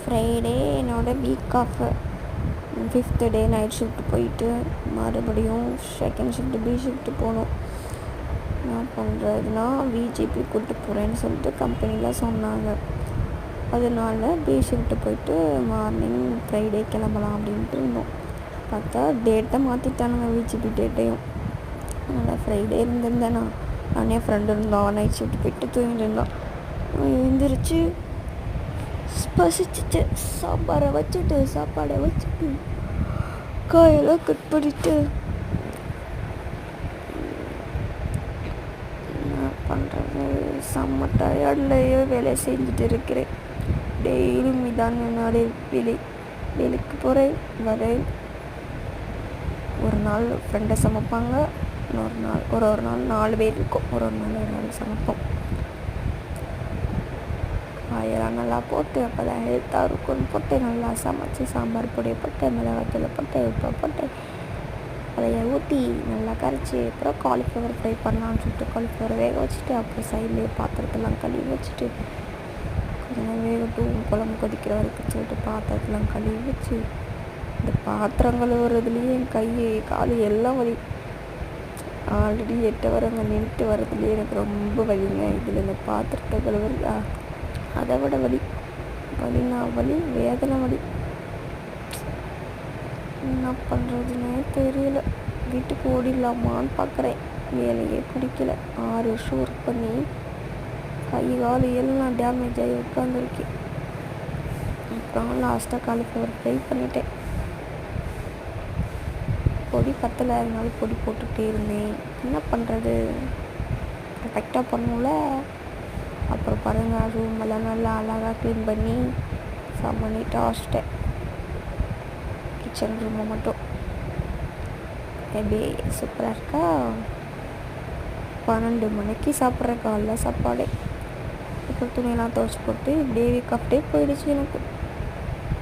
Friday என்னோடய week off. 5th day night shift போயிட்டு மறுபடியும் செகண்ட் ஷிஃப்ட் பி ஷிஃப்ட் போகணும். என்ன பண்ணுறதுனா விஜிபி கூப்பிட்டு போகிறேன்னு சொல்லிட்டு கம்பெனியில் சொன்னாங்க. அதனால பி ஷிஃப்ட் போயிட்டு மார்னிங் ஃப்ரைடே கிளம்பலாம் அப்படின்ட்டு இருந்தோம். பார்த்தா டேட்டை மாற்றிட்டானுங்க, விஜிபி டேட்டையும். அதனால் ஃப்ரைடே இருந்திருந்தேன். நானே ஃப்ரெண்டு இருந்தோம், நைட் ஷிஃப்ட் போயிட்டு தூங்கிட்டு இருந்தோம். எழுந்திரிச்சு பசிச்சுட்டு சாப்பாடை வச்சுட்டு காயெல்லாம் கட் பண்ணிட்டு என்ன பண்ணுறது, செம்ம டயர்ட்லேயே வேலையை செஞ்சுட்டு இருக்கிறேன். டெய்லியும் இதான வேலைக்கு போகிறேன் வரேன். ஒரு நாள் ஃப்ரெண்டை சமைப்பாங்க, ஒரு நாள் 4 பேர் இருக்கும், ஒரு நாள் சமைப்போம். காயெல்லாம் நல்லா போட்டு அப்போ தான் ஹெல்த்தாக இருக்கும்னு போட்டு நல்லா சமைச்சு சாம்பார் பொடியை போட்டு மிளகாத்தூளை போட்டு உப்பை போட்டு அதையை ஊற்றி நல்லா கரைச்சி அப்புறம் காலிஃப்ளவர் ஃப்ரை பண்ணலான்னு சொல்லிட்டு காலிஃப்ளவர் வேக வச்சுட்டு அப்புறம் சைட்லேயே பாத்திரத்தெல்லாம் கழுவி வச்சுட்டு கொஞ்சம் வேகட்டும் குழம்பு கொதிக்கிற வரைக்கும் சொல்லிட்டு பாத்திரத்தெல்லாம் கழுவி வச்சு இந்த பாத்திரம் கழுவுறதுலேயே என் கை கால் எல்லாம் வலி. ஆல்ரெடி 8 வரங்க நின்றுட்டு வர்றதுலேயே எனக்கு ரொம்ப வலிங்க. இதில் இந்த பாத்திரத்தை கழுவுறது அதை விட வலினா வலி, வேதனை வலி. என்ன பண்ணுறதுன்னே தெரியல. வீட்டுக்கு ஓடிடலாமான்னு பார்க்குறேன். வேலையே பிடிக்கல. 6 வருஷம் ஒர்க் பண்ணி கை கால் எல்லாம் டேமேஜ் ஆகி உட்காந்துருக்கேன். அப்புறம் லாஸ்ட்டாக காலிஃப்ளவர் ஃப்ரை பண்ணிட்டேன். பொடி பத்தலை, அதனால பொடி போட்டுகிட்டே இருந்தேன். என்ன பண்ணுறது, கரெக்டாக பண்ணல. அப்புறம் பாருங்கள், ரூமெல்லாம் நல்லா அழகாக க்ளீன் பண்ணி நீட்டாக வச்சிட்டேன். கிச்சன் ரூமை மட்டும் எப்படி சூப்பராக இருக்கா. 12 மணிக்கு சாப்பிட்ற காலைல சாப்பாடு. இப்போ துணியெல்லாம் துவைச்சி போட்டு டே வீக் ஆஃப் டே போயிடுச்சு எனக்கு.